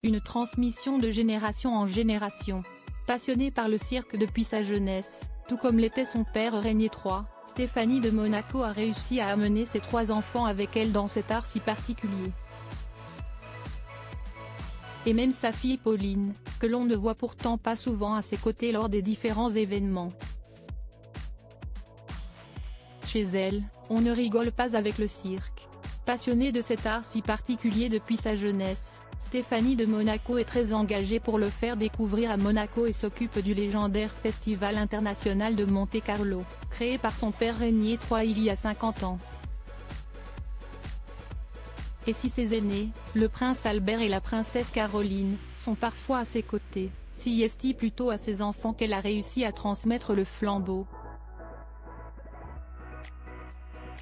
une transmission de génération en génération. Passionnée par le cirque depuis sa jeunesse, tout comme l'était son père Régnier III, Stéphanie de Monaco a réussi à amener ses 3 enfants avec elle dans cet art si particulier. Et même sa fille Pauline, que l'on ne voit pourtant pas souvent à ses côtés lors des différents événements. Chez elle, on ne rigole pas avec le cirque. Passionnée de cet art si particulier depuis sa jeunesse, Stéphanie de Monaco est très engagée pour le faire découvrir à Monaco et s'occupe du légendaire Festival international de Monte-Carlo, créé par son père Régnier III il y a 50 ans. Et si ses aînés, le prince Albert et la princesse Caroline, sont parfois à ses côtés, si est-il plutôt à ses enfants qu'elle a réussi à transmettre le flambeau.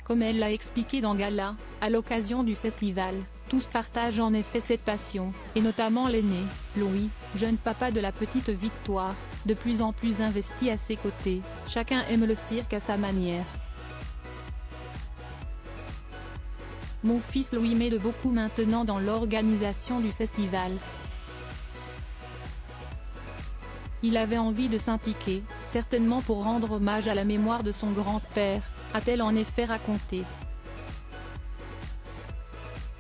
Comme elle l'a expliqué dans Gala, à l'occasion du festival, tous partagent en effet cette passion, et notamment l'aîné, Louis, jeune papa de la petite Victoire, de plus en plus investi à ses côtés. Chacun aime le cirque à sa manière. Mon fils Louis m'aide beaucoup maintenant dans l'organisation du festival. Il avait envie de s'impliquer, certainement pour rendre hommage à la mémoire de son grand-père, a-t-elle en effet raconté.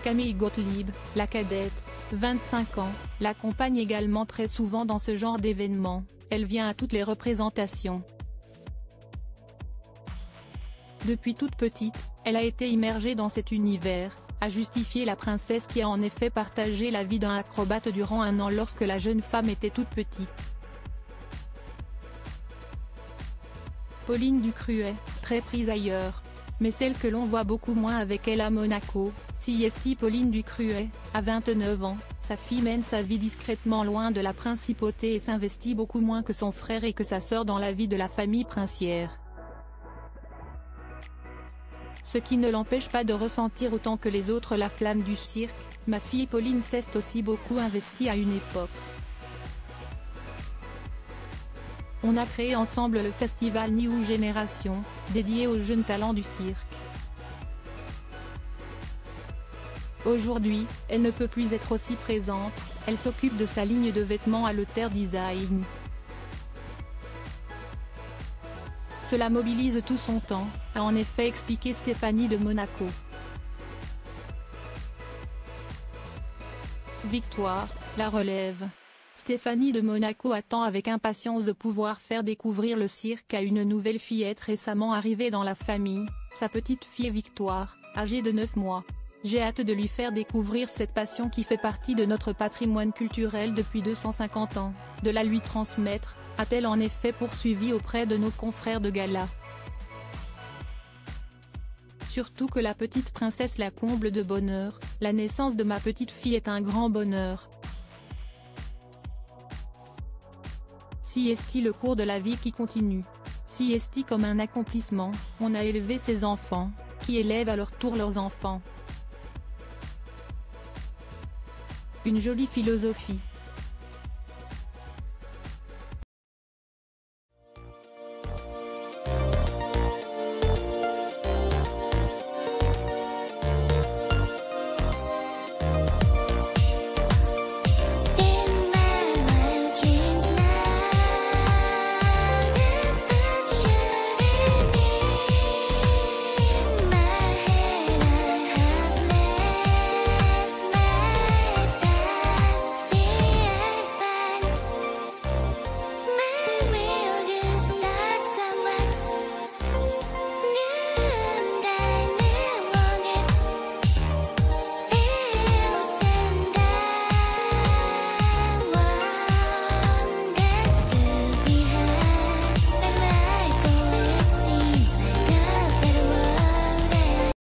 Camille Gottlieb, la cadette, 25 ans, l'accompagne également très souvent dans ce genre d'événements, elle vient à toutes les représentations. Depuis toute petite, elle a été immergée dans cet univers, a justifié la princesse qui a en effet partagé la vie d'un acrobate durant 1 an lorsque la jeune femme était toute petite. Pauline Ducruet, très prise ailleurs. Mais celle que l'on voit beaucoup moins avec elle à Monaco, si est Pauline Ducruet, à 29 ans, sa fille mène sa vie discrètement loin de la principauté et s'investit beaucoup moins que son frère et que sa sœur dans la vie de la famille princière. Ce qui ne l'empêche pas de ressentir autant que les autres la flamme du cirque. Ma fille Pauline s'est aussi beaucoup investie à une époque. On a créé ensemble le festival New Génération, dédié aux jeunes talents du cirque. Aujourd'hui, elle ne peut plus être aussi présente, elle s'occupe de sa ligne de vêtements à Alter Design. Cela mobilise tout son temps, a en effet expliqué Stéphanie de Monaco. Victoire, la relève. Stéphanie de Monaco attend avec impatience de pouvoir faire découvrir le cirque à une nouvelle fillette récemment arrivée dans la famille, sa petite fille Victoire, âgée de 9 mois. J'ai hâte de lui faire découvrir cette passion qui fait partie de notre patrimoine culturel depuis 250 ans, de la lui transmettre, a-t-elle en effet poursuivi auprès de nos confrères de Gala. Surtout que la petite princesse la comble de bonheur, la naissance de ma petite fille est un grand bonheur. Si est-il le cours de la vie qui continue. Si est-il comme un accomplissement, on a élevé ses enfants, qui élèvent à leur tour leurs enfants. Une jolie philosophie.